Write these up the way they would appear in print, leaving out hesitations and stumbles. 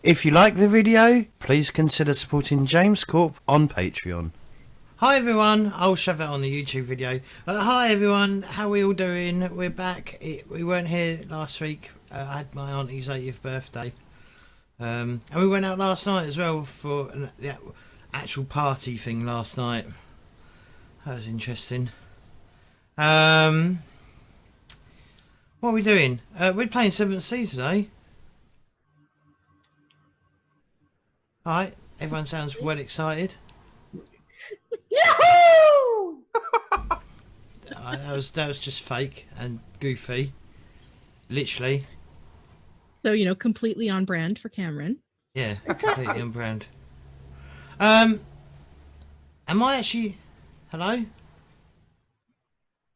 If you like the video, please consider supporting James Corp on Patreon. Hi everyone, I'll shove it on the YouTube video. Hi everyone, how are we all doing? We're back. We weren't here last week. I had my auntie's 80th birthday. And we went out last night as well for the actual party thing last night. That was interesting. What are we doing? We're playing 7th Seas today. Alright, everyone sounds well excited. Yahoo! That was just fake and goofy. Literally. So, completely on brand for Cameron. Yeah, completely on brand. Am I actually... Hello?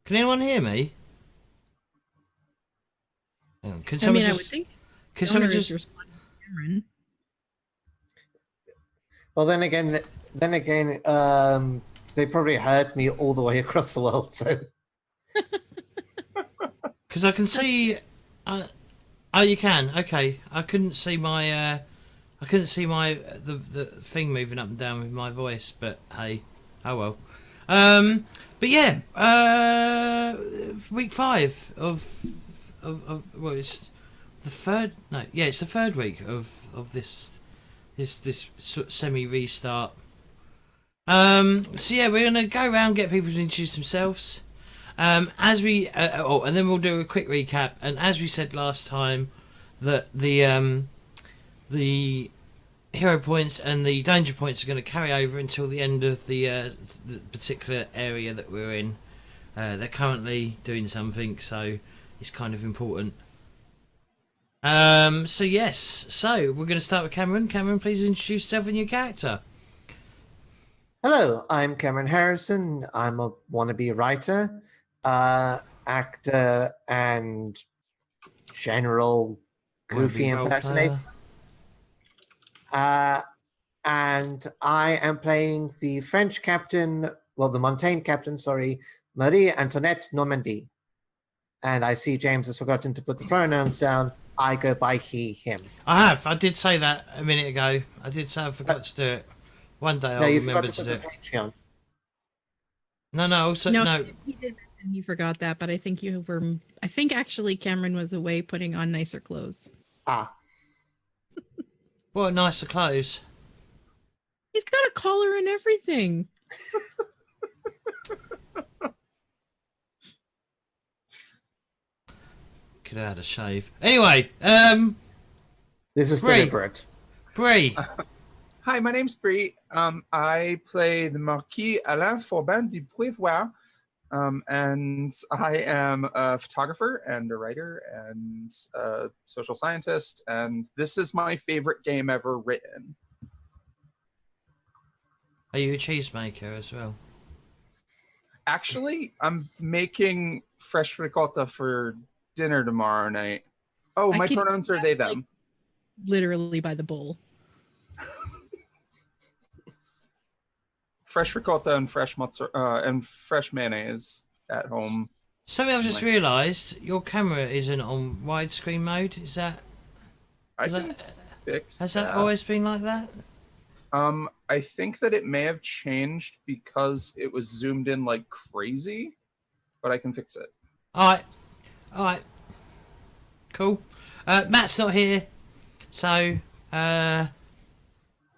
Can anyone hear me? Hang on, can someone I would think Can someone just... responding to Cameron. Well, then again, they probably heard me all the way across the world. So, Because I can see... oh, you can. Okay. I couldn't see my... the thing moving up and down with my voice, but hey, oh well. But yeah, week 5 of well, it's the third. No, yeah, it's the third week of this semi restart. So yeah, we're gonna go around, get people to introduce themselves. As we and then we'll do a quick recap. And as we said last time, that the hero points and the danger points are going to carry over until the end of the particular area that we're in. They're currently doing something, so it's kind of important. So yes, so we're going to start with Cameron. Cameron, please introduce yourself and your character. hello, I'm Cameron Harrison. I'm a wannabe writer, actor, and general goofy Wannabe role impersonator. And I am playing the French captain, well, the Montaigne captain, sorry, Mari-Antoinette Normandie. And I see James has forgotten to put the pronouns down. I go by he, him. I have. I did say that a minute ago. I did say I forgot to do it. One day I'll you remember forgot to to do put it. the Patreon. No. Also, no. He did mention he forgot that, but I think I think actually Cameron was away putting on nicer clothes. Ah, What nicer clothes. He's got a collar and everything. Could have had a shave. Anyway, this is Great. deliberate. Bree. Hi, my name's Bree. I play the Marquis Alain Forbin du Prevoye, and I am a photographer and a writer and a social scientist, and this is my favorite game ever written. Are you a cheesemaker as well? Actually, I'm making fresh ricotta for dinner tomorrow night. Oh, I my can- pronouns are they, them. Literally by the bowl. Fresh ricotta and fresh and fresh mayonnaise at home. Something I've just realised, your camera isn't on widescreen mode. Is that... I Is can that- fix Has that always been like that? I think that it may have changed because it was zoomed in like crazy, but I can fix it. Alright. Cool. Matt's not here, so...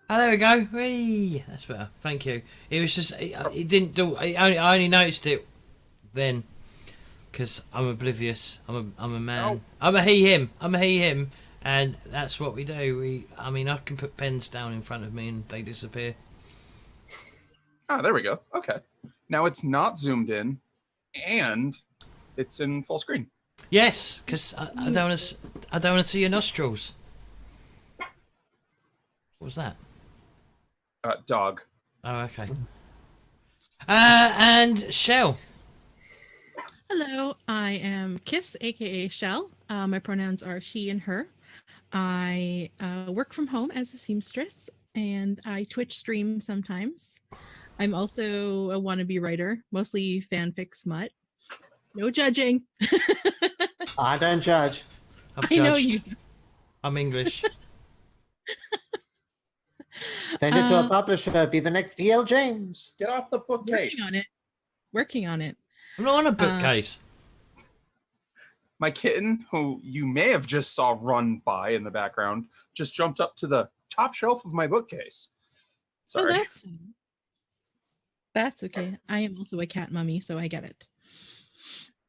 Oh, there we go. Whee! That's better. Thank you. It was just... It didn't do... I only noticed it then, because I'm oblivious. I'm a man. Oh. I'm a he, him. And that's what we do. I can put pens down in front of me and they disappear. Ah, there we go. Okay. Now it's not zoomed in, and it's in full screen. Yes, because I don't want to see your nostrils. What was that? Dog. Oh, okay. And Chelle. Hello, I am Kiss, aka Chelle. My pronouns are she and her. I work from home as a seamstress, and I Twitch stream sometimes. I'm also a wannabe writer, mostly fanfic smut. No judging. I don't judge. I've I know judged. you. I'm English. Send it to a publisher. Be the next D.L. James. Get off the bookcase. Working on it. I'm not on a bookcase. My kitten, who you may have just saw run by in the background, just jumped up to the top shelf of my bookcase. Sorry. Oh, that's fine. That's okay. I am also a cat mummy, so I get it.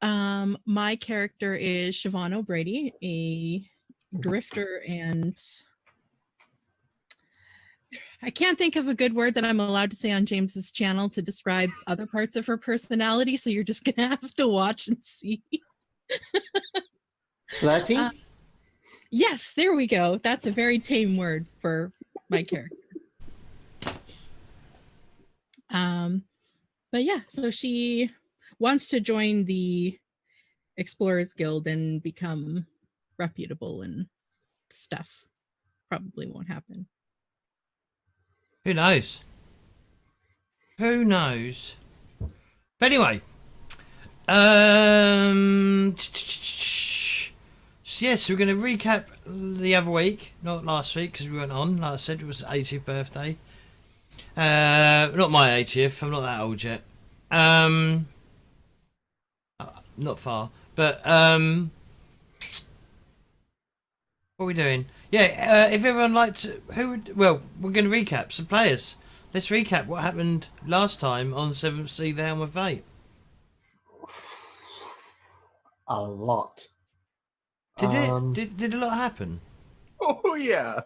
My character is Siobhán O'Brady, a grifter, and I can't think of a good word that I'm allowed to say on James's channel to describe other parts of her personality, so you're just gonna have to watch and see. Flirty? Yes, there we go. That's a very tame word for my character. But yeah, so she wants to join the Explorers Guild and become reputable and stuff. Probably won't happen. Who knows? Who knows? But anyway, yes, we're going to recap the other week, not last week because we weren't on. Like I said, it was 80th birthday. Not my 80th. I'm not that old yet. Not far, but what are we doing? Yeah, if everyone liked, well, we're going to recap some players. Let's recap what happened last time on 7th Sea, the Helm of Fate. A lot. Did a lot happen? Oh, yeah.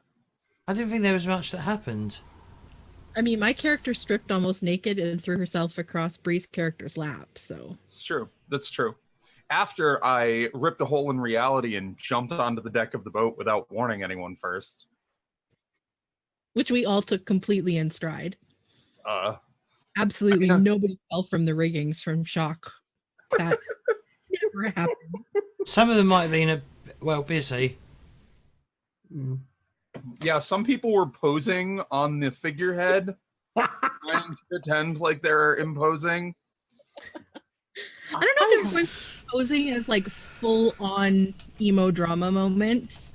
I didn't think there was much that happened. I mean, my character stripped almost naked and threw herself across Bree's character's lap, so... It's true. That's true. After I ripped a hole in reality and jumped onto the deck of the boat without warning anyone first. Which we all took completely in stride. I Absolutely mean, nobody fell from the riggings from shock. That never happened. Some of them might have been, busy. Yeah, some people were posing on the figurehead, trying to pretend like they're imposing. I don't know if they're going posing as like full-on emo drama moments.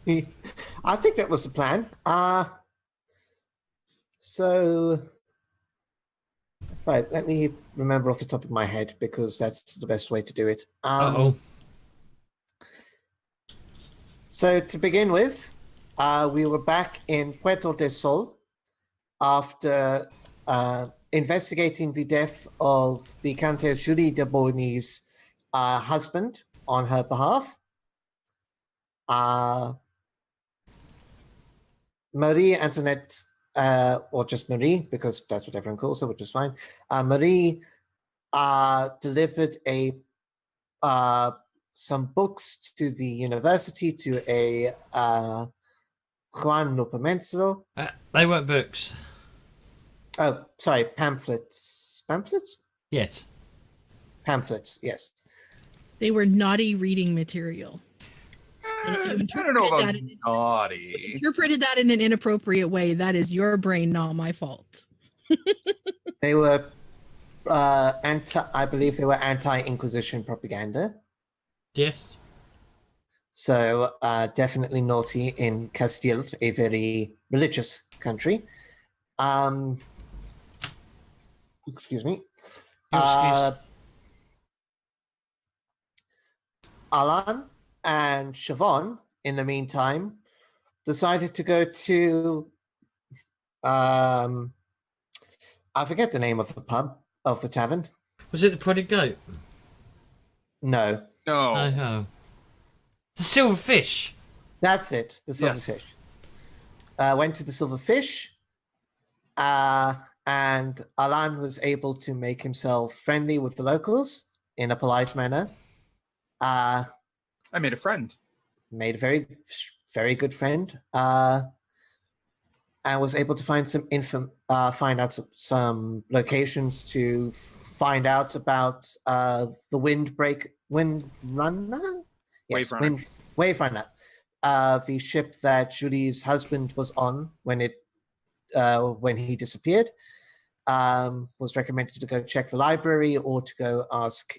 I think that was the plan. So, right, let me remember off the top of my head because that's the best way to do it. So to begin with, we were back in Puerto del Sol after investigating the death of the Countess Julie de Boigny's husband on her behalf. Marie-Antoinette, or just Marie, because that's what everyone calls her, which is fine. Marie delivered some books to the university, to a Juan Lopamensero. They weren't books. Oh, sorry, pamphlets. Pamphlets? Yes. Pamphlets, yes. They were naughty reading material. I don't know about naughty. Interpreted that in an inappropriate way. That is your brain, not my fault. They were I believe they were anti-Inquisition propaganda. Yes. So definitely naughty in Castile, a very religious country. Excuse me. Alain and Siobhán, in the meantime, decided to go to I forget the name of the pub, of the tavern. Was it the Prodded Goat? No. No. Oh. The Silver Fish. That's it, the Silver Yes. Fish. Went to the Silver Fish, and Alain was able to make himself friendly with the locals in a polite manner. I made a friend. Made a very, very good friend, and was able to find find out some locations to find out about the Windrunner? Yes, Waverunner. The ship that Julie's husband was on when he disappeared. Was recommended to go check the library or to go ask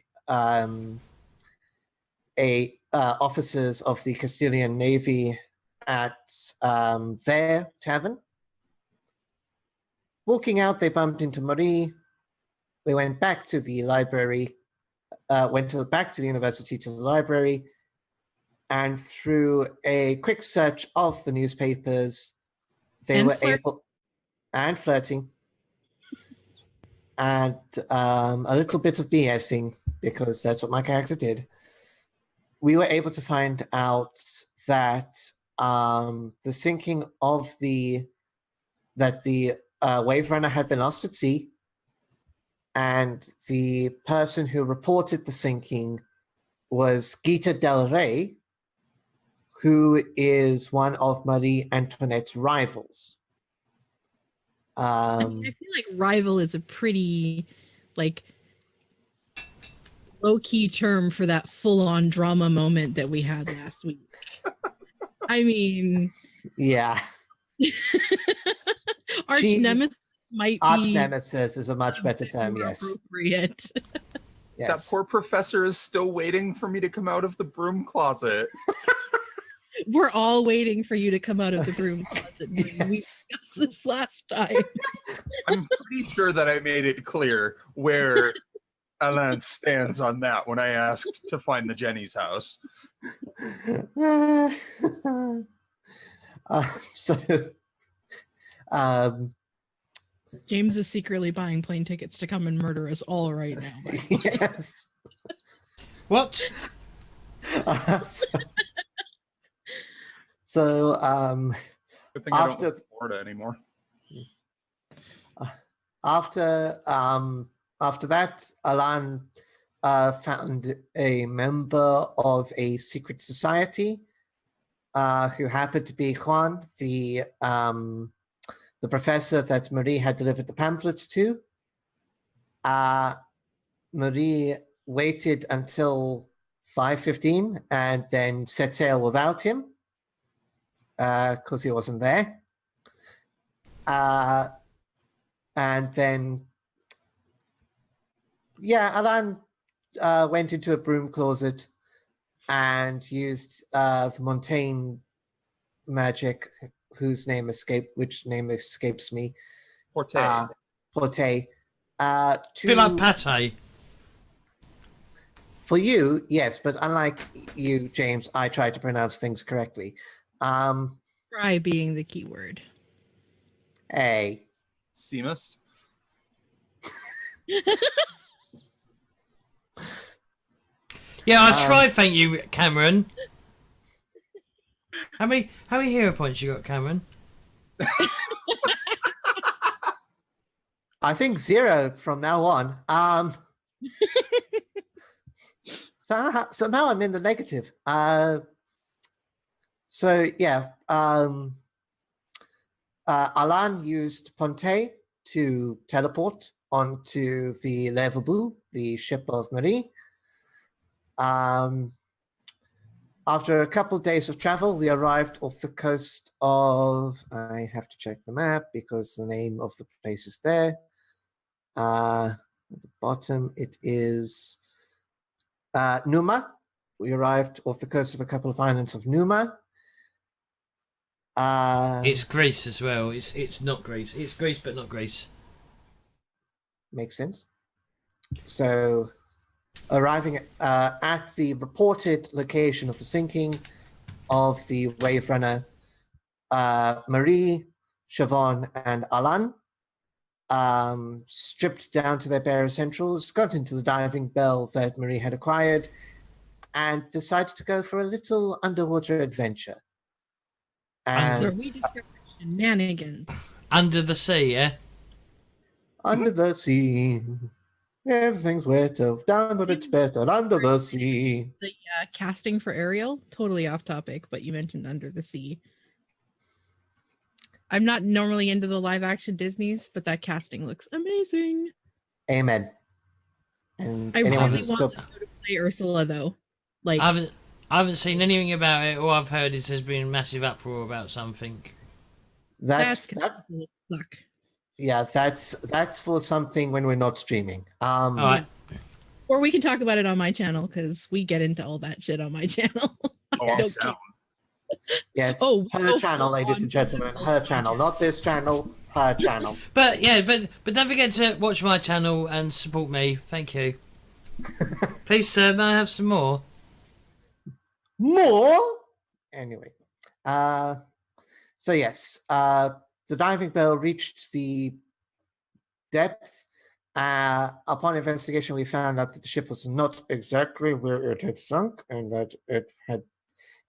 officers of the Castilian Navy at their tavern. Walking out, they bumped into Marie. They went back to the library, back to the university to the library, and through a quick search of the newspapers, they were able, and flirting, and a little bit of BSing, because that's what my character did. We were able to find out that the sinking of the wave runner had been lost at sea, and the person who reported the sinking was Gita Del Rey, who is one of Marie-Antoinette's rivals. I feel like rival is a pretty low-key term for that full-on drama moment that we had last week. I mean, yeah. Arch nemesis might be. Arch nemesis is a much better term, yes. Appropriate. Yes. That poor professor is still waiting for me to come out of the broom closet. We're all waiting for you to come out of the broom closet. Yes. We discussed this last time. I'm pretty sure that I made it clear where Alain stands on that when I asked to find the Jenny's house. James is secretly buying plane tickets to come and murder us all right now. Yes. What? So Good thing I don't live in Florida anymore. after that, Alain found a member of a secret society who happened to be Juan, the professor that Marie had delivered the pamphlets to. Marie waited until 5:15 and then set sail without him because he wasn't there. And then, Alain went into a broom closet and used the Montaigne magic, which name escapes me. Porte. Porte. Bit like pate. For you, yes, but unlike you, James, I try to pronounce things correctly. Try being the key word. Hey. Seamus. Yeah, I try. Thank you, Cameron. How many hero points you got, Cameron? I think 0 from now on. Somehow I'm in the negative. Alain used Ponte to teleport onto the Leverbu, the ship of Marie. After a couple of days of travel, we arrived off the coast of, I have to check the map because the name of the place is there. At the bottom, it is Numa. We arrived off the coast of a couple of islands of Numa. It's Greece as well. It's not Greece. It's Greece, but not Greece. Makes sense. So, arriving at the reported location of the sinking of the wave runner, Marie, Siobhán, and Alain stripped down to their bare essentials, got into the diving bell that Marie had acquired, and decided to go for a little underwater adventure. Where And we discovered shenanigans. Under the sea, yeah? under the sea, everything's wetter, down but it's better under the sea. The casting for Ariel, totally off topic, but you mentioned Under the Sea. I'm not normally into the live action Disneys, but that casting looks amazing. Amen. And I anyone really who's want got to go to play Ursula though. Like I haven't seen anything about it. All I've heard is there's been a massive uproar about something. that's luck. yeah, that's for something when we're not streaming. All right. Or we can talk about it on my channel because we get into all that shit on my channel. Oh, I'm down. Yes, Oh, her oh, channel, ladies and gentlemen. Her channel, not this channel. Her channel. But yeah, but don't forget to watch my channel and support me. Thank you. Please, sir, may I have some more? More. Anyway, so yes, the diving bell reached the depth. Upon investigation, we found out that the ship was not exactly where it had sunk, and that it had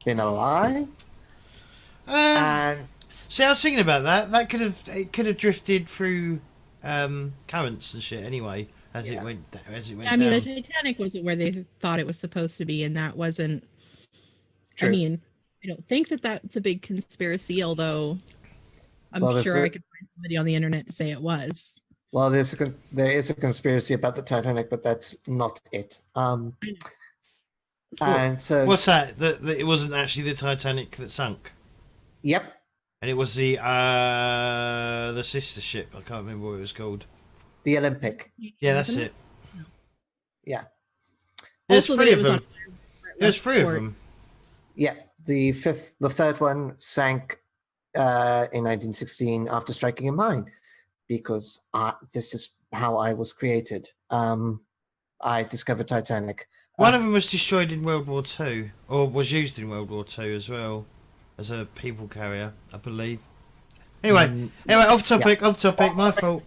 been a lie. And See, I was thinking about that. That could have drifted through currents and shit anyway it went I mean, down. the Titanic wasn't where they thought it was supposed to be, and that wasn't. True. I mean, I don't think that that's a big conspiracy, although I'm Well, sure I could find somebody on the internet to say it was. Well, there is a conspiracy about the Titanic, but that's not it. And so What's that? That it wasn't actually the Titanic that sunk, yep, and it was the sister ship. I can't remember what it was called. the Olympic. Yeah, that's it. Yeah, There's Also, that three it of was them. There's three of them. yeah. The third one sank in 1916 after striking a mine, because this is how I was created. I discovered Titanic. One of them was destroyed in World War II, or was used in World War II as well, as a people carrier, I believe. Anyway, off topic, my fault.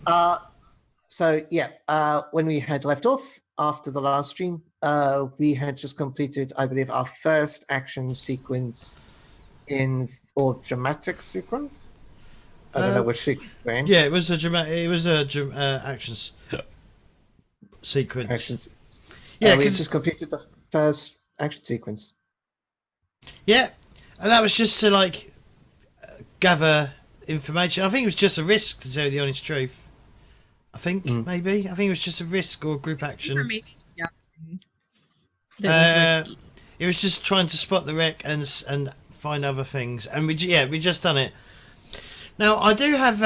So yeah, when we had left off after the last stream, we had just completed, I believe, our first action sequence or dramatic sequence. I don't know which sequence. Yeah, it was a dramatic. It was a action sequence. Action sequence. Yeah, we just completed the first action sequence. Yeah, and that was just to like gather information. I think it was just a risk, to tell you the honest truth. I think maybe. I think it was just a risk or group action. It was just trying to spot the wreck and find other things, and we just done it. Now I do have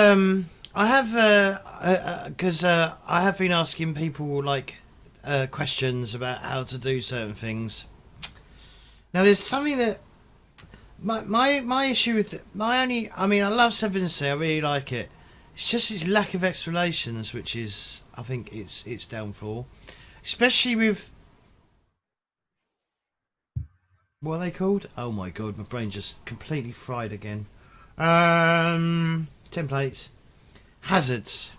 because I have been asking people like questions about how to do certain things. Now there's something that my issue with I love 7th Sea, I really like it. It's just its lack of explanations, which is, I think, its downfall, especially with what are they called? Oh my god, my brain just completely fried again. Templates, hazards.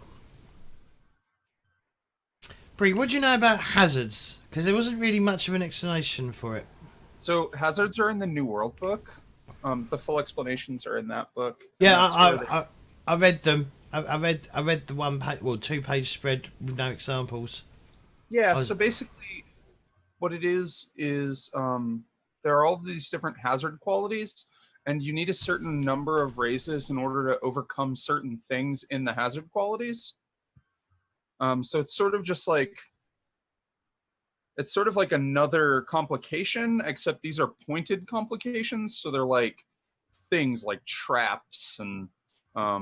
Bree, what do you know about hazards? Because there wasn't really much of an explanation for it. So hazards are in the New World book. The full explanations are in that book. Yeah, I read them. I read the 2-page spread with no examples. Yeah, so basically what it is there are all these different hazard qualities, and you need a certain number of raises in order to overcome certain things in the hazard qualities. So it's sort of just like, it's sort of like another complication, except these are pointed complications. So they're like things like traps and, I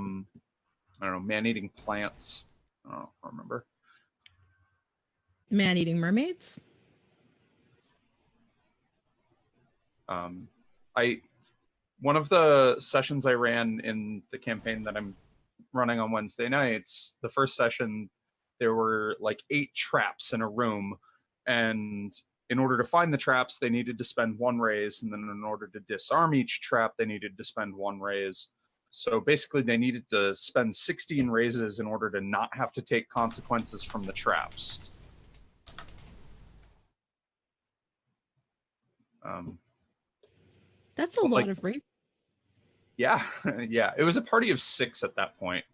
don't know, man-eating plants. I don't remember. Man-eating mermaids? One of the sessions I ran in the campaign that I'm running on Wednesday nights, the first session, there were like 8 traps in a room, and in order to find the traps, they needed to spend 1 raise, and then in order to disarm each trap, they needed to spend 1 raise. So basically, they needed to spend 16 raises in order to not have to take consequences from the traps. That's a lot of raises. Yeah, yeah. It was a party of 6 at that point.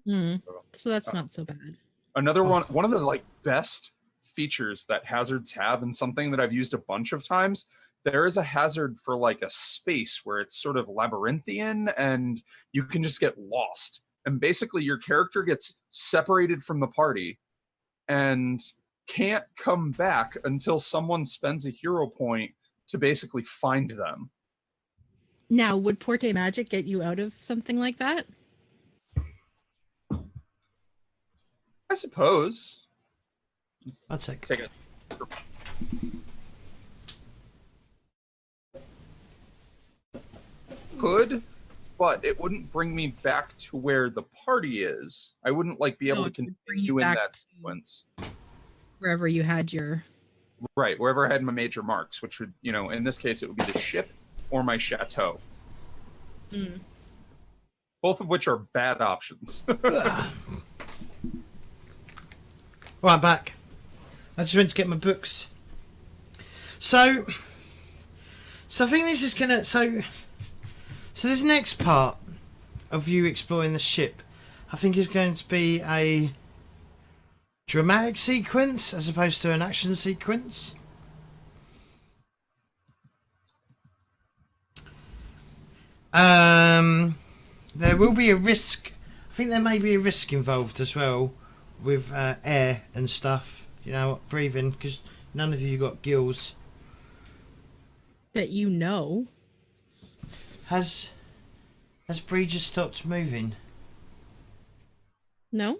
So that's not so bad. Another one of the like best features that hazards have, and something that I've used a bunch of times, there is a hazard for like a space where it's sort of labyrinthian and you can just get lost. And basically your character gets separated from the party and can't come back until someone spends a hero point to basically find them. Now, would Porte Magic get you out of something like that? I suppose. I'll take it. could, but it wouldn't bring me back to where the party is. I wouldn't like be able to it would bring you continue in back that to sequence. Wherever you had your... Right, wherever I had my major marks, which would, in this case, it would be the ship or my chateau. Both of which are bad options. Right, back. I just went to get my books. So I think this is gonna... So this next part of you exploring the ship, I think is going to be a dramatic sequence as opposed to an action sequence. There will be a risk. I think there may be a risk involved as well with air and stuff. Breathing, because none of you got gills. That you know. Has Bree just stopped moving? No?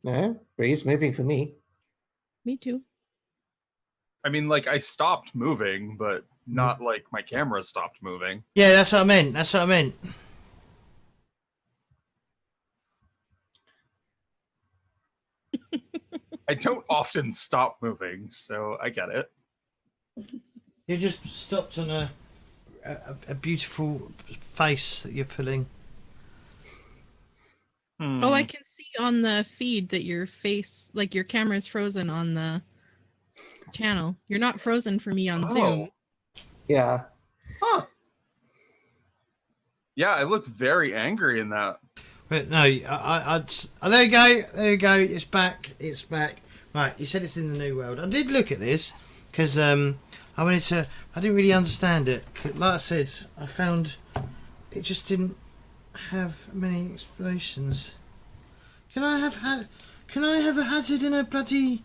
No, Bree's moving for me. Me too. I mean, like, I stopped moving, but not like my camera stopped moving. Yeah, that's what I meant. I don't often stop moving, so I get it. You just stopped on a beautiful face that you're pulling. Oh, I can see on the feed that your face, like your camera is frozen on the channel. You're not frozen for me on Zoom. Yeah. Huh. Yeah, I look very angry in that. But no, there you go. It's back. Right, you said it's in the New World. I did look at this because I didn't really understand it. Like I said, I found it just didn't have many explanations. Can I have a hazard in a bloody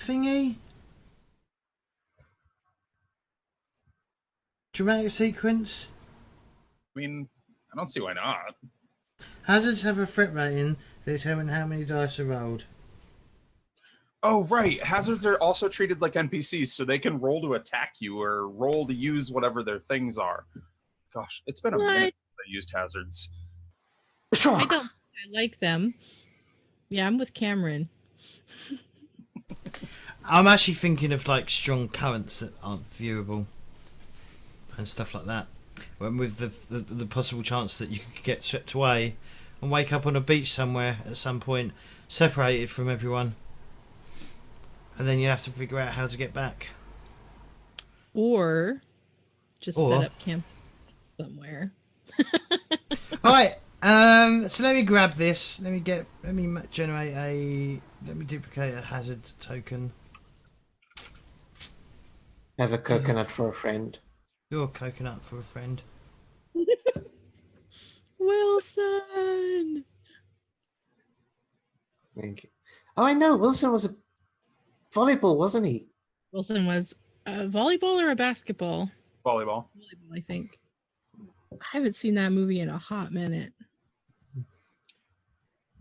thingy? Dramatic sequence. I mean, I don't see why not. Hazards have a threat rating to determine how many dice are rolled. Oh, right. Hazards are also treated like NPCs, so they can roll to attack you or roll to use whatever their things are. Gosh, it's been a minute since I used hazards. I like them. Yeah, I'm with Cameron. I'm actually thinking of like strong currents that aren't viewable and stuff like that. When with the possible chance that you could get swept away and wake up on a beach somewhere at some point, separated from everyone, and then you have to figure out how to get back. Or just set up camp somewhere. All right. So let me grab this. Let me duplicate a hazard token. Have a coconut for a friend. You're a coconut for a friend. Wilson! Thank you. Oh, I know. Wilson was a volleyball, wasn't he? Wilson was a volleyball or a basketball? Volleyball. Volleyball, I think. I haven't seen that movie in a hot minute.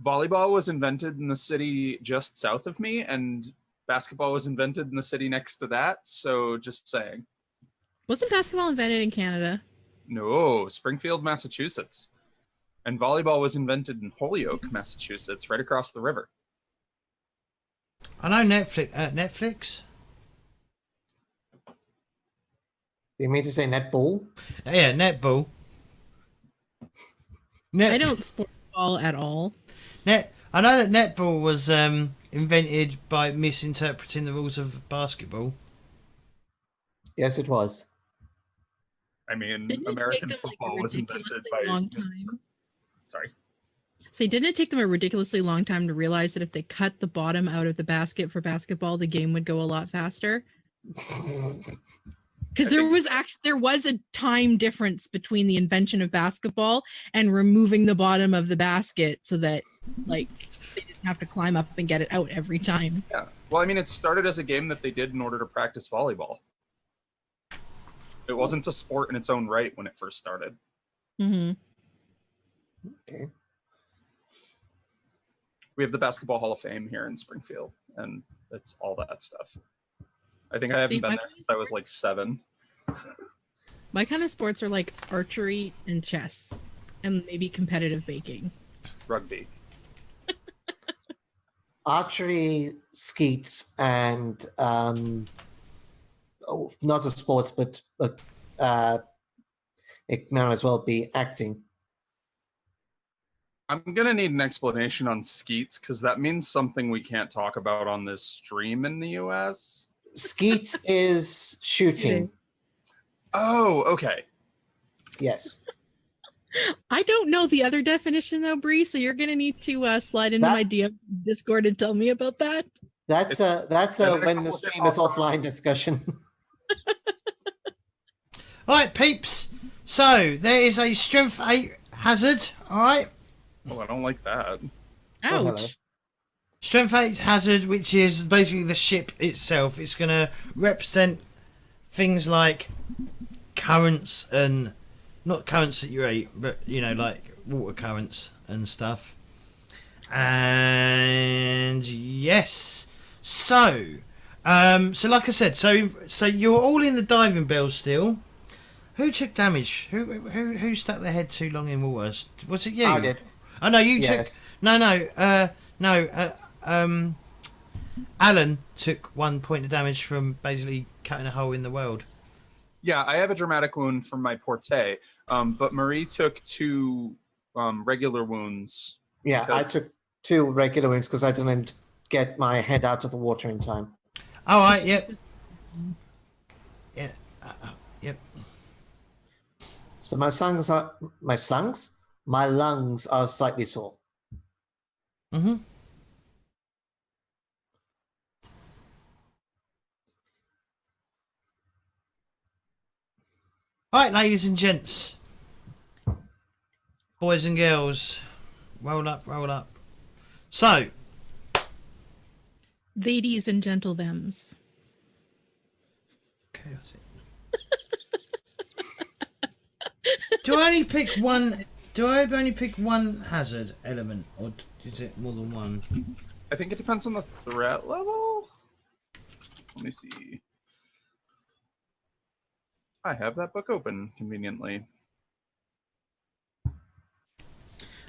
Volleyball was invented in the city just south of me, and basketball was invented in the city next to that, so just saying. Wasn't basketball invented in Canada? No, Springfield, Massachusetts. And volleyball was invented in Holyoke, Massachusetts, right across the river. I know Netflix. You mean to say netball? Yeah, netball. I don't sport ball at all. I know that netball was invented by misinterpreting the rules of basketball. Yes, it was. I mean, Didn't American football was invented by... Sorry. See, didn't it take them a ridiculously long time to realize that if they cut the bottom out of the basket for basketball, the game would go a lot faster? Because there was a time difference between the invention of basketball and removing the bottom of the basket so that they didn't have to climb up and get it out every time. Yeah. Well, I mean, it started as a game that they did in order to practice volleyball. It wasn't a sport in its own right when it first started. Mm-hmm. Okay. We have the Basketball Hall of Fame here in Springfield, and it's all that stuff. I think I haven't been there since I was like 7. My kind of sports are like archery and chess, and maybe competitive baking. Rugby. Archery, skeets, and not a sports, but it might as well be acting. I'm gonna need an explanation on skeets because that means something we can't talk about on this stream in the US. Skeets is shooting. Oh, okay. Yes. I don't know the other definition though, Bree. So you're gonna need to slide into my DM Discord and tell me about that. That's a when the stream is offline songs. discussion. All right, peeps. So there is a strength 8 hazard. All right. Oh, I don't like that. hello. Ouch. Strength 8 hazard, which is basically the ship itself. It's going to represent things like currents and not currents that you eat, but you know, like water currents and stuff. And yes, so like I said, so you're all in the diving bell still. Who took damage? Who stuck their head too long in water? Was it you? I did. Oh no, you Yes. took. No. Alain took 1 point of damage from basically cutting a hole in the world. Yeah, I have a dramatic wound from my porte, but Marie took 2 regular wounds. Yeah, I because- took 2 regular wounds because I didn't get my head out of the water in time. All right. Yep. Yeah. Yep. So my lungs are slightly sore. Mm-hmm. All right, ladies and gents, boys and girls, roll up, roll up. So, Ladies and gentle thems. chaotic. Do I only pick one? Do I only pick one hazard element, or is it more than one? I think it depends on the threat level. Let me see. I have that book open conveniently.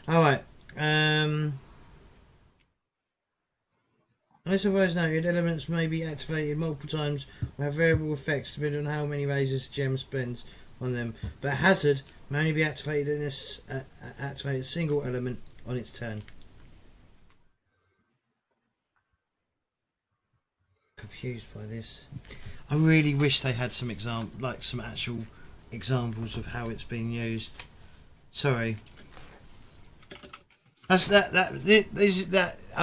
All right. As otherwise noted, elements may be activated multiple times or have variable effects depending on how many razors gem spends on them. But hazard may only be activated in this activate a single element on its turn. Confused by this. I really wish they had some some actual examples of how it's being used. Sorry. I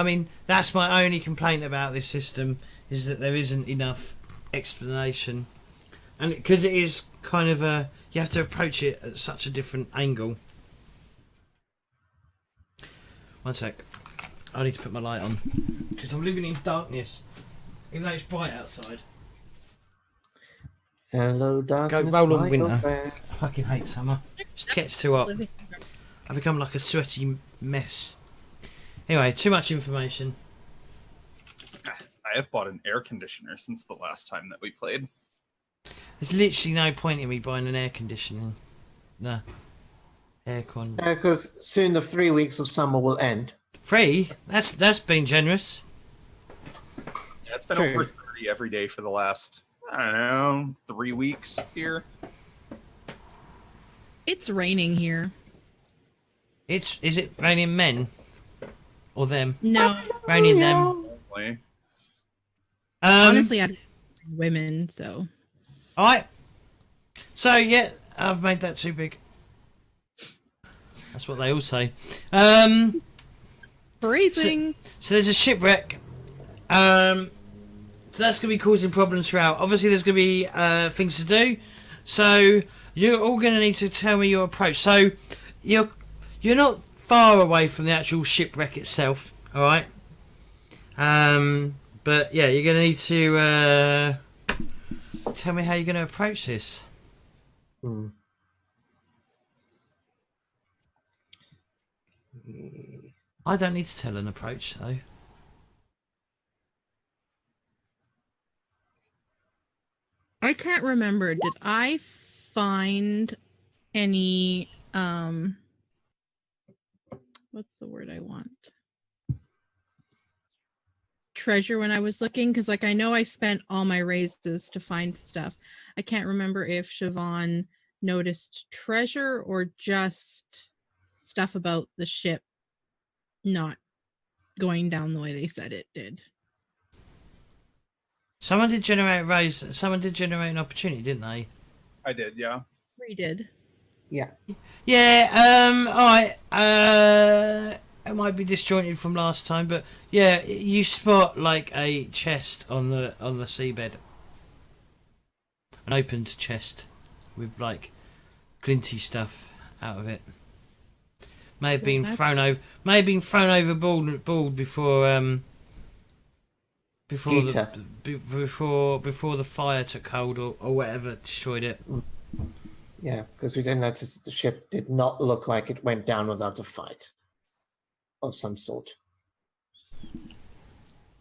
mean, that's my only complaint about this system, is that there isn't enough explanation, and because it is kind of you have to approach it at such a different angle. One sec, I need to put my light on because I'm living in darkness, even though it's bright outside. Hello, darkness. Go roll on my winter. old friend. I fucking hate summer. It just gets too hot. I become like a sweaty mess. Anyway, too much information. I have bought an air conditioner since the last time that we played. There's literally no point in me buying an air conditioning. No. Aircon. Because soon the 3 weeks of summer will end. 3? That's been generous. Yeah, it's been True. over 30 every day for the last, I don't know, 3 weeks here. It's raining here. Is it raining men? Or them? No, Raining them. Like, honestly, I don't like women, so. Alright. So, yeah, I've made that too big. That's what they all say. Phrasing. So there's a shipwreck. So that's going to be causing problems throughout. Obviously, there's going to be things to do. So you're all going to need to tell me your approach. So you're not far away from the actual shipwreck itself. All right. But yeah, you're going to need to tell me how you're going to approach this. I don't need to tell an approach though. I can't remember. Did I find any what's the word I want? Treasure when I was looking, because like I know I spent all my raises to find stuff. I can't remember if Siobhán noticed treasure or just stuff about the ship not going down the way they said it did. Someone did generate a raise. Someone did generate an opportunity, didn't they? I did, yeah. We did. Yeah. Yeah. All right. It might be disjointed from last time, but yeah, you spot like a chest on the seabed, an opened chest with like glinty stuff out of it. May have been thrown over. May have been thrown overboard before before the fire took hold or whatever destroyed it. Yeah, because we didn't notice that the ship did not look like it went down without a fight of some sort.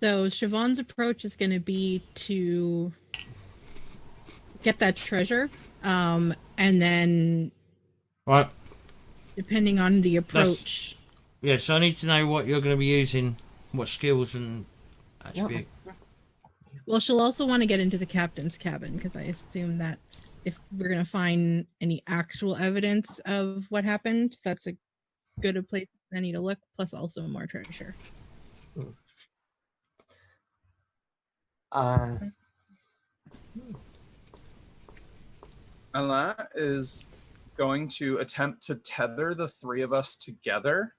So Siobhán's approach is going to be to get that treasure, and then Right. depending on the approach. Yeah, so I need to know what you're going to be using, what skills and attribute. Well, she'll also want to get into the captain's cabin, because I assume that's if we're going to find any actual evidence of what happened, that's a good a place I need to look, plus also more treasure. Alain is going to attempt to tether the three of us together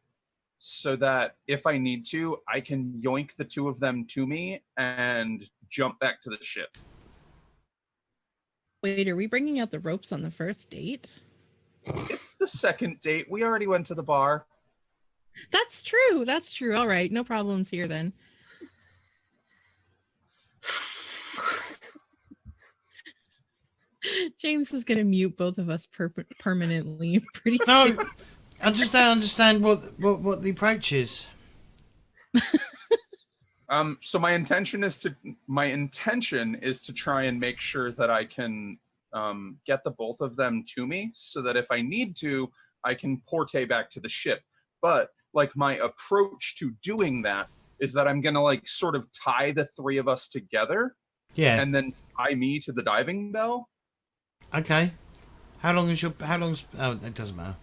so that if I need to, I can yoink the two of them to me and jump back to the ship. Wait, are we bringing out the ropes on the first date? It's the second date. We already went to the bar. That's true. That's true. All right. No problems here then. James is going to mute both of us permanently pretty soon. No, I just don't understand what the approach is. So my intention is to try and make sure that I can get the both of them to me, so that if I need to, I can portay back to the ship. But like my approach to doing that is that I'm gonna like sort of tie the three of us together, Yeah. and then tie me to the diving bell. Okay. How long's oh, it doesn't matter. I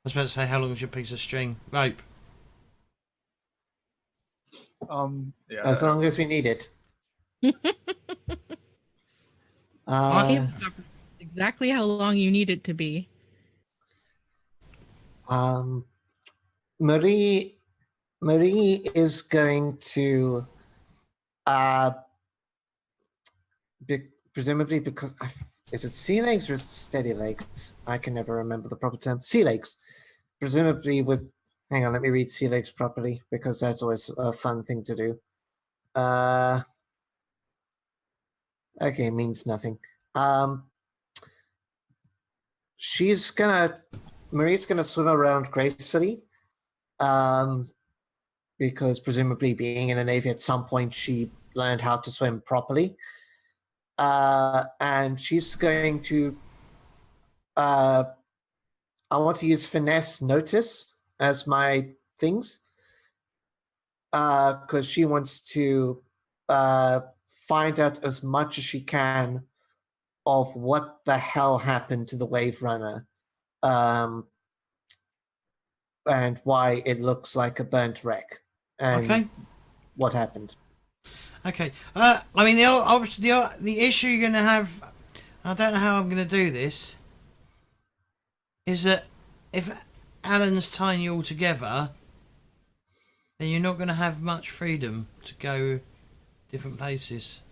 was about to say, how long is your piece of string? Rope. Yeah. As long as we need it. Exactly how long you need it to be. Marie is going to presumably because is it sea legs or is it steady legs? I can never remember the proper term. Sea legs. Presumably with hang on, let me read sea legs properly, because that's always a fun thing to do. Okay, means nothing. Marie's gonna swim around gracefully, because presumably being in the Navy at some point she learned how to swim properly. And she's going to I want to use finesse notice as my things, because she wants to find out as much as she can of what the hell happened to the Wave Runner, and why it looks like a burnt wreck, and Okay. what happened. Okay. I mean, the issue you're gonna have. I don't know how I'm gonna do this. Is that if Alan's tying you all together, then you're not gonna have much freedom to go different places.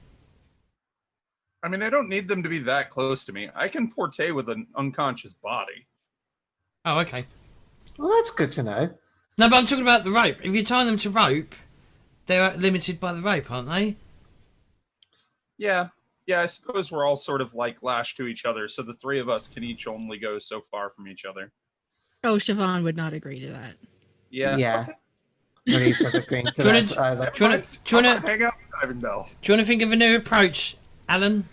I mean, I don't need them to be that close to me. I can portray with an unconscious body. Oh, okay. Well, that's good to know. No, but I'm talking about the rope. If you tie them to rope, they're limited by the rope, aren't they? Yeah, I suppose we're all sort of like lashed to each other, so the three of us can each only go so far from each other. Oh, Siobhán would not agree to that. Yeah. Yeah. Marie's sort of agreeing to Do you that. wanna- that- Do you wanna hang out with Diving Bell? do you wanna think of a new approach, Alan?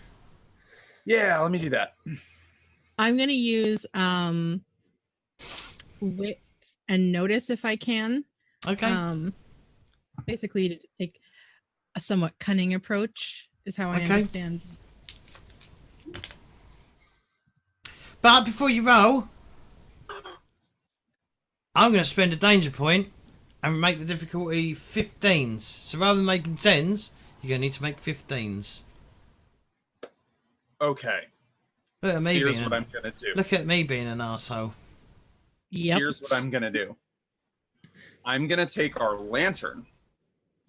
Yeah, let me do that. I'm going to use wit and notice if I can. Okay. Basically, to take a somewhat cunning approach is how I Okay. understand. But before you roll, I'm going to spend a danger point and make the difficulty 15s. So rather than making 10s, you're going to need to make 15s. Okay. Look at me Here's being what I'm gonna do. Look at me being an arsehole. Yep. Here's what I'm gonna do. I'm gonna take our lantern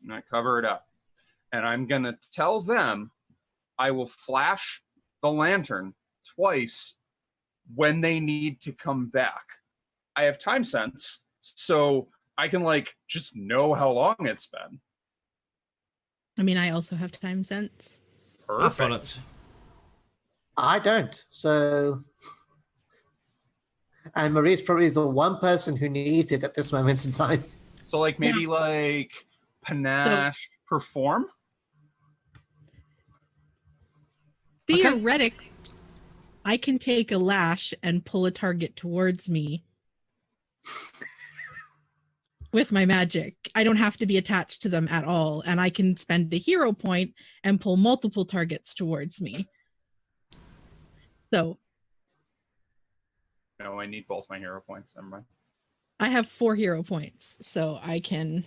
and I cover it up. And I'm gonna tell them I will flash the lantern twice when they need to come back. I have time sense, so I can like just know how long it's been. I mean, I also have time sense. Perfect. I don't. So, and Marie's probably the one person who needs it at this moment in time. So like maybe like panache, perform. Theoretically, I can take a lash and pull a target towards me with my magic. I don't have to be attached to them at all, and I can spend a hero point and pull multiple targets towards me. So No, I need both my hero points. Never mind. I have 4 hero points, so I can.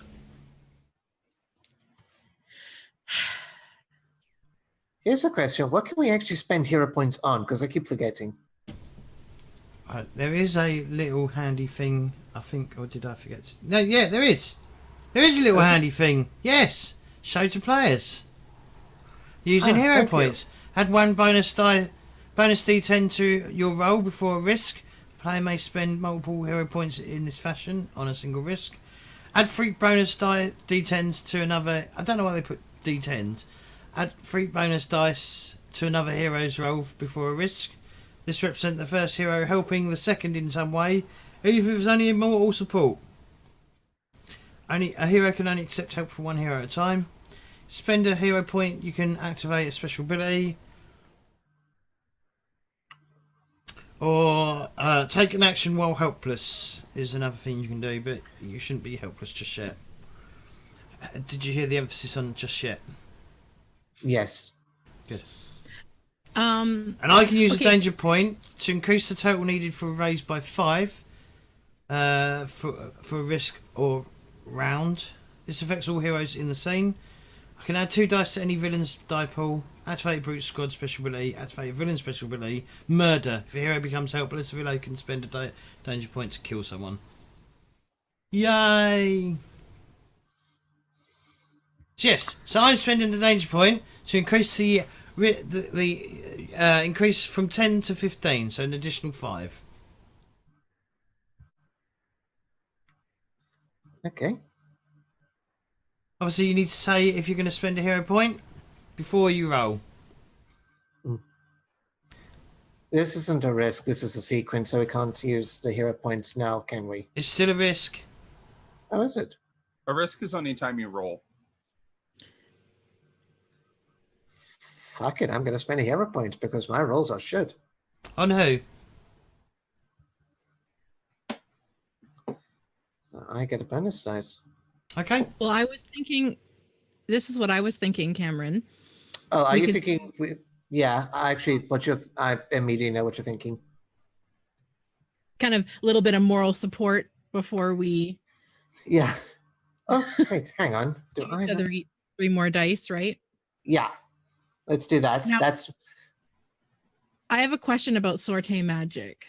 Here's a question. What can we actually spend hero points on? Because I keep forgetting. There is a little handy thing, I think, or did I forget? No, yeah, there is. There is a little handy thing. Yes. Show to players. Using hero thank you. points. Add 1 bonus D10 to your roll before a risk. Player may spend multiple hero points in this fashion on a single risk. Add 3 bonus D10s to another. I don't know why they put D10s. Add 3 bonus dice to another hero's roll before a risk. This represents the first hero helping the second in some way, even if it's only immortal support. A hero can only accept help from 1 hero at a time. Spend a hero point, you can activate a special ability. Or take an action while helpless is another thing you can do, but you shouldn't be helpless just yet. Did you hear the emphasis on just yet? Yes. Good. And I can use a danger point to increase the total needed for a raise by 5 for a risk or round. This affects all heroes in the scene. I can add 2 dice to any villain's die pool. Activate Brute Squad special ability. Activate a villain special ability. Murder. If a hero becomes helpless, the villain can spend a danger point to kill someone. Yay! Yes, so I'm spending the danger point to increase the increase from 10 to 15, so an additional 5. Okay. Obviously, you need to say if you're going to spend a hero point before you roll. This isn't a risk. This is a sequence, so we can't use the hero points now, can we? It's still a risk. How is it? A risk is any time you roll. Fuck it. I'm going to spend a hero point because my rolls are shit. On who? So I get a bonus dice. Okay. Well, I was thinking. This is what I was thinking, Cameron. Oh, are We you could- thinking? Yeah, actually, I immediately know what you're thinking. Kind of a little bit of moral support before we Yeah. Oh, wait, hang on. Do give I? each other 3 more dice, right? Yeah. Let's do that. Now- That's I have a question about sorte magic.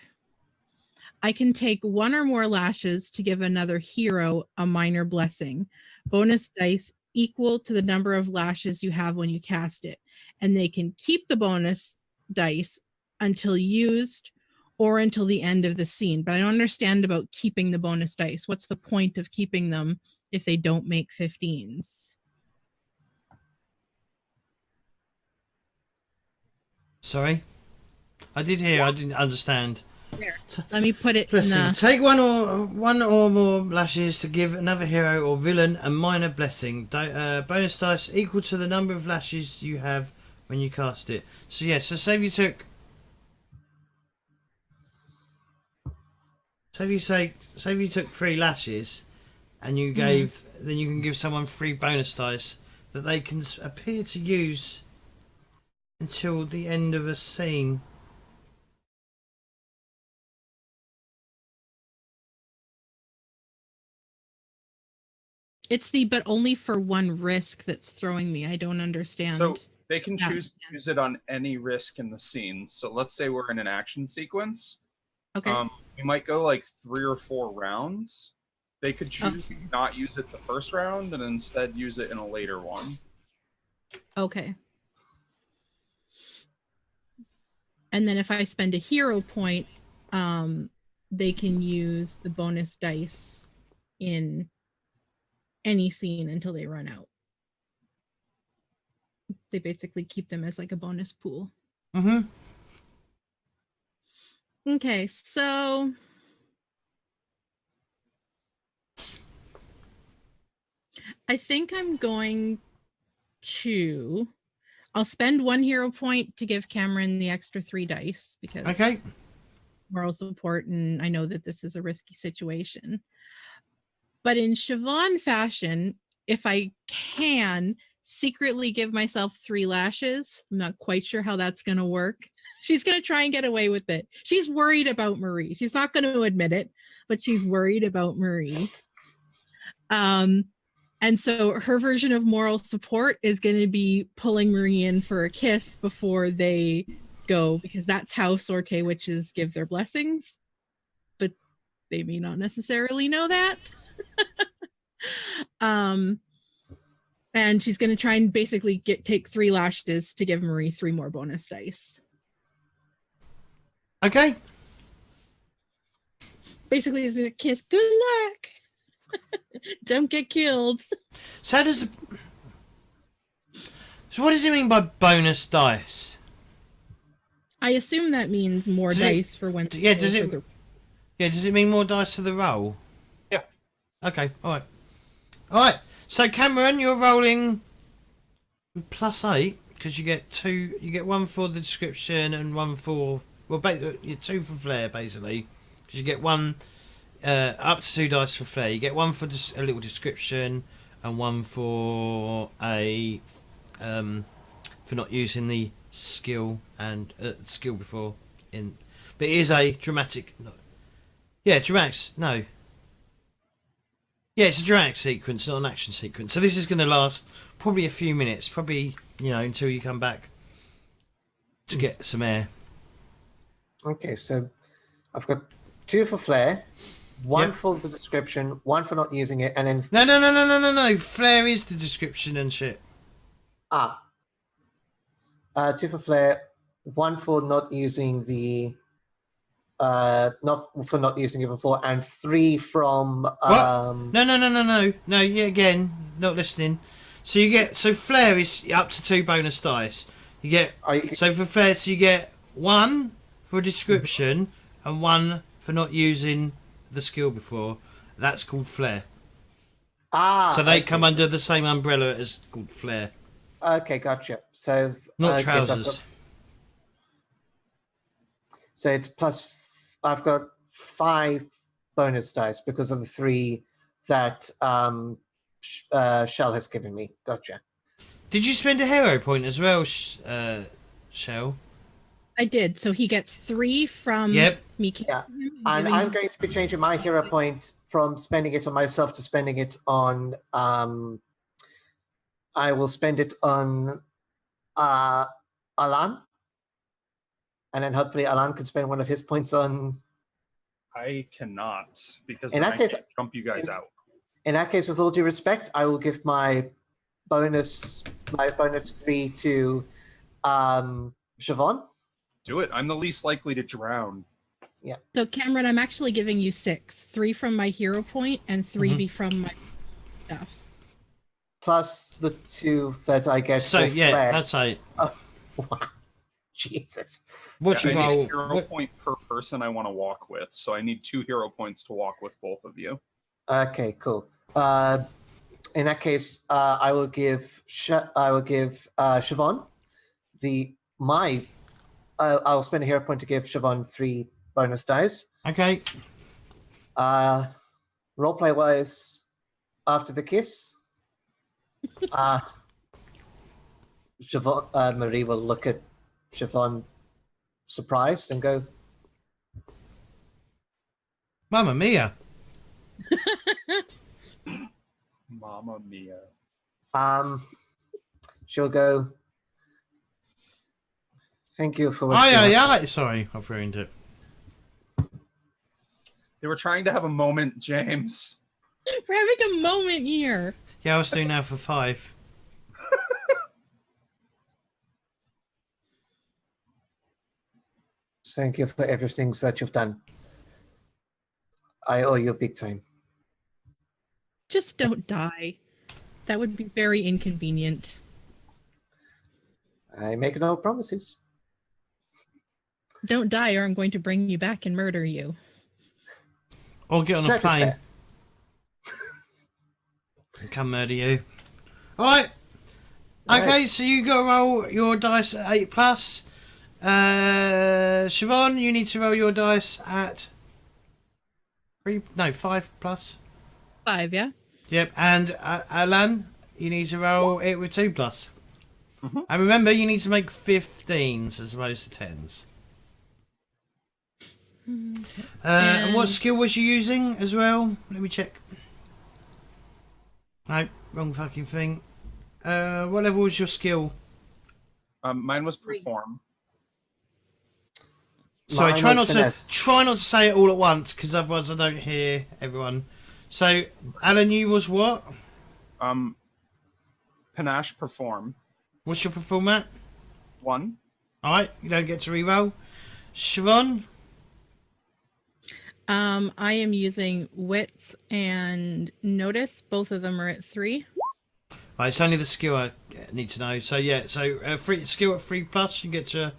I can take 1 or more lashes to give another hero a minor blessing. Bonus dice equal to the number of lashes you have when you cast it. And they can keep the bonus dice until used or until the end of the scene. But I don't understand about keeping the bonus dice. What's the point of keeping them if they don't make 15s? Sorry. I did hear. I didn't understand. There. Let me put it in Blessing. the... Take one or more lashes to give another hero or villain a minor blessing. Bonus dice equal to the number of lashes you have when you cast it. So yeah, so say you took. So if you took 3 lashes, and you gave, then you can give someone 3 bonus dice that they can appear to use until the end of a scene. It's the but only for one risk that's throwing me. I don't understand. So they can that. choose to use it on any risk in the scene. So let's say we're in an action sequence. Okay. We might go like 3 or 4 rounds. They could choose to not use it the first round and instead use it in a later one. Okay. And then if I spend a hero point, they can use the bonus dice in any scene until they run out. They basically keep them as like a bonus pool. Mm-hmm. Okay, so I think I'm going to... I'll spend 1 hero point to give Cameron the extra 3 dice because Okay. moral support, and I know that this is a risky situation. But in Siobhán fashion, if I can secretly give myself 3 lashes, I'm not quite sure how that's going to work. She's going to try and get away with it. She's worried about Marie. She's not going to admit it, but she's worried about Marie. And so her version of moral support is going to be pulling Marie in for a kiss before they go, because that's how Sorte witches give their blessings. But they may not necessarily know that. And she's going to try and basically take 3 lashes to give Marie 3 more bonus dice. Okay. Basically, it's a kiss. Good luck. Don't get killed. So how does the... So what does it mean by bonus dice? I assume that means more dice for when. Yeah. Does it? Yeah. Does it mean more dice for the roll? Yeah. Okay. All right. All right. So Cameron, you're rolling +8 because you get 2. You get 1 for the description and 1 for, well, you're 2 for flair basically, because you get 1 up to 2 dice for flair. You get 1 for a little description and 1 for a for not using the skill and skill before in. But it is a dramatic. Yeah, dramatics. No. Yeah, it's a dramatic sequence, not an action sequence. So this is going to last probably a few minutes, probably, until you come back to get some air. Okay, so I've got 2 for flair, 1 Yep. for the description, 1 for not using it, and then No. Flair is the description and shit. 2 for flair, 1 for not using the not using it before, and 3 from What? No. Yeah, again, not listening. So you get, so flair is up to 2 bonus dice. You get, so for flair, so you get 1 for description and 1 for not using the skill before. That's called flair. So they come under the same umbrella as called flair. Okay, gotcha. So Not okay, trousers. So it's plus. I've got 5 bonus dice because of the 3 that Chelle has given me. Gotcha. Did you spend a hero point as well, Chelle? I did. So he gets 3 from me. Yeah. And I'm going to be changing my hero point from spending it on myself to spending it on. I will spend it on Alain. And then hopefully Alain can spend one of his points on. I cannot, because In then that I case- can't jump you guys out. In that case, with all due respect, I will give my bonus 3 to Siobhán. Do it. I'm the least likely to drown. So Cameron, I'm actually giving you 6. 3 from my hero point and 3 be from my stuff. Plus the 2 that I get. So for yeah, flair. that's 8. Wow. Jesus. What's I your need a roll? hero point per person I want to walk with, so I need 2 hero points to walk with both of you. Okay, cool. In that case, I will give Siobhán I'll spend a hero point to give Siobhán 3 bonus dice. Okay. Roleplay wise, after the kiss, Siobhán, Marie will look at Siobhán surprised and go, Mamma mia. Mamma mia. she'll go, thank you for what Oh, you yeah, have yeah. Sorry, I've ruined it. They were trying to have a moment, James. We're having a moment here. Yeah, I was doing now for 5. Thank you for everything that you've done. I owe you big time. Just don't die. That would be very inconvenient. I make no promises. Don't die or I'm going to bring you back and murder you. Or get on a That is plane fair. and come murder you. Alright. Okay, so you got to roll your dice at 8 plus. Siobhán, you need to roll your dice at 5 plus. 5, yeah? Yep, and Alain, you need to roll it with 2 plus. And remember, you need to make 15s as opposed to 10s. And what skill was you using as well? Let me check. No, wrong fucking thing. What level was your skill? Mine was perform. Sorry, Mine try was not finesse. to say it all at once, because otherwise I don't hear everyone. So, Alan, you was what? Panache perform. What's your perform at? 1. Alright, you don't get to reroll. Siobhán? I am using wits and notice. Both of them are at 3. Right, it's only the skill I need to know. So yeah, free skill at 3 plus, you get to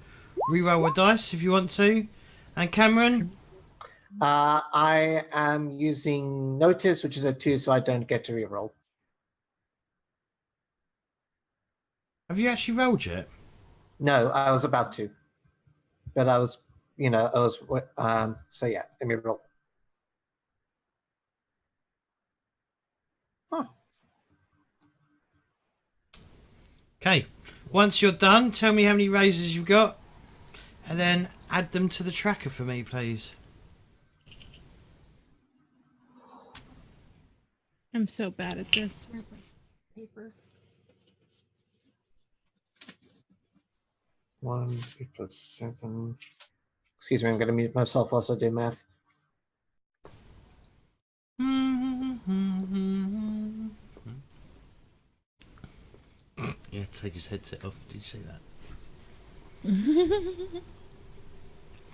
reroll with dice if you want to. And Cameron? I am using notice, which is a 2, so I don't get to reroll. Have you actually rolled yet? No, I was about to, but I was, so yeah, let me roll. Okay. Once you're done, tell me how many raises you've got, and then add them to the tracker for me, please. I'm so bad at this. Where's my paper? 1 plus 7. Excuse me, I'm going to mute myself whilst I do math. Yeah, take his headset off. Did you see that?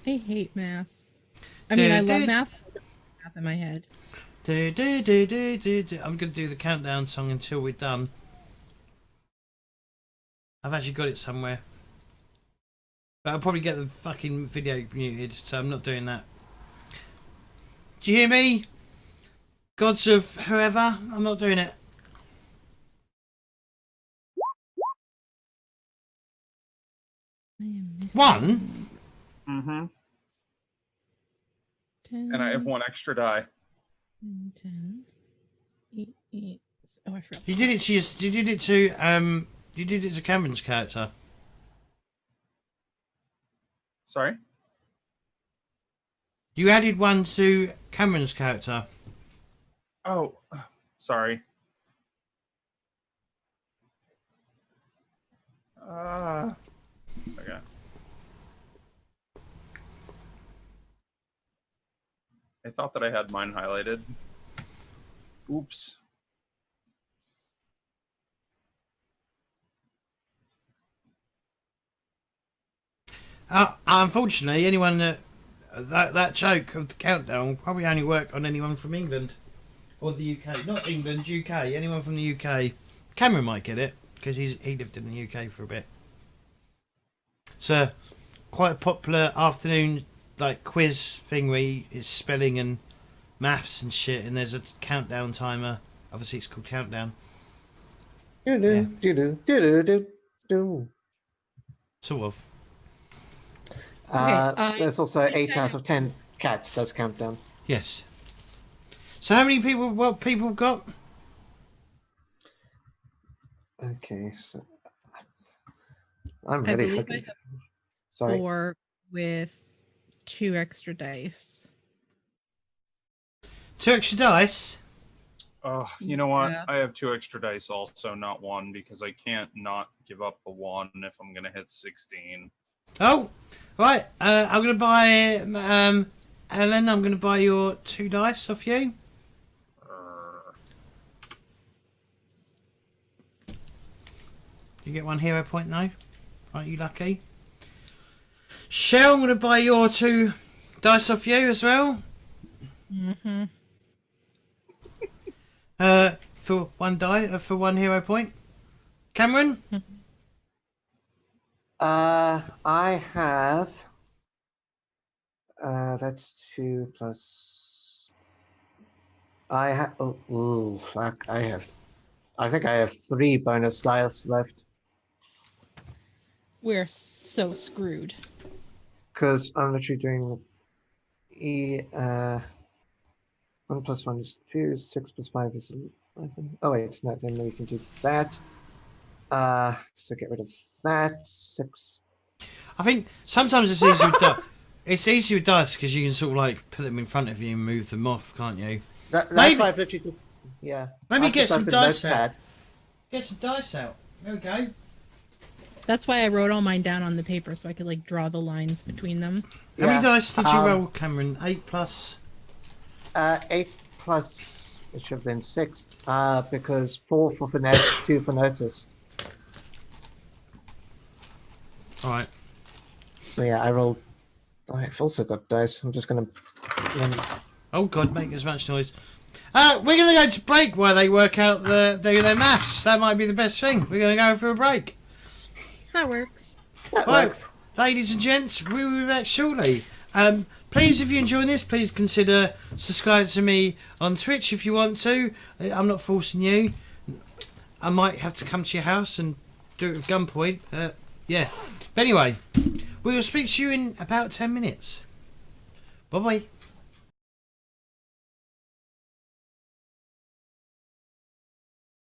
I hate math. I mean, I love math. But I don't have math in my head. I'm going to do the countdown song until we're done. I've actually got it somewhere. But I'll probably get the fucking video muted, so I'm not doing that. Do you hear me? Gods of whoever? I'm not doing it. I am missing 1? Mm-hmm. 10, And I have 1 extra die. 10, 8. Oh, I forgot. You did it to Cameron's character. Sorry? You added 1 to Cameron's character. Oh, sorry. Okay. I thought that I had mine highlighted. Oops. Unfortunately, anyone that joke of the countdown will probably only work on anyone from England or the UK. Not England, UK. Anyone from the UK. Cameron might get it because he lived in the UK for a bit. It's a quite a popular afternoon quiz thing where it's spelling and maths and shit, and there's a countdown timer. Obviously, it's called Countdown. Yeah. Sort of. There's also 8 out of 10 cats does count down. Yes. So how many people? What people got? Okay, so I'm I ready believe for I it. have Sorry. 4 with 2 extra dice. 2 extra dice. Oh, you know what? Yeah. I have 2 extra dice also, not 1, because I can't not give up the 1 if I'm gonna hit 16. Oh, right. I'm gonna buy Alain. I'm gonna buy your 2 dice off you. You get 1 hero point now. Aren't you lucky? Chelle, I'm gonna buy your 2 dice off you as well. Mm-hmm. For 1 die for 1 hero point. Cameron. I have. That's 2 plus. I have. Oh, fuck! I have. I think I have 3 bonus dice left. We're so screwed. Because I'm literally doing 1 plus 1 is 2, 6 plus 5 is 11. Oh wait, no, then we can do that. So get rid of that. 6. I think sometimes it's easier with dice. It's easier with dice because you can sort of like put them in front of you and move them off, can't you? That's Maybe- why I've literally just. Yeah. Maybe I've get just some opened dice out. Notepad. Get some dice out. There we go. That's why I wrote all mine down on the paper so I could like draw the lines between them. How many Yeah, dice did you roll, Cameron? 8 plus. 8 plus. It should have been 6. Because 4 for finesse, 2 for notice. All right. So yeah, I rolled. I've also got dice. I'm just gonna. Oh God, make as much noise. We're gonna go to break while they work out their maths. That might be the best thing. We're gonna go for a break. That works. That Right, works. ladies and gents, we will be back shortly. Please, if you're enjoying this, please consider subscribing to me on Twitch if you want to. I'm not forcing you. I might have to come to your house and do it with gunpoint. Yeah. But anyway, we will speak to you in about 10 minutes. Bye bye.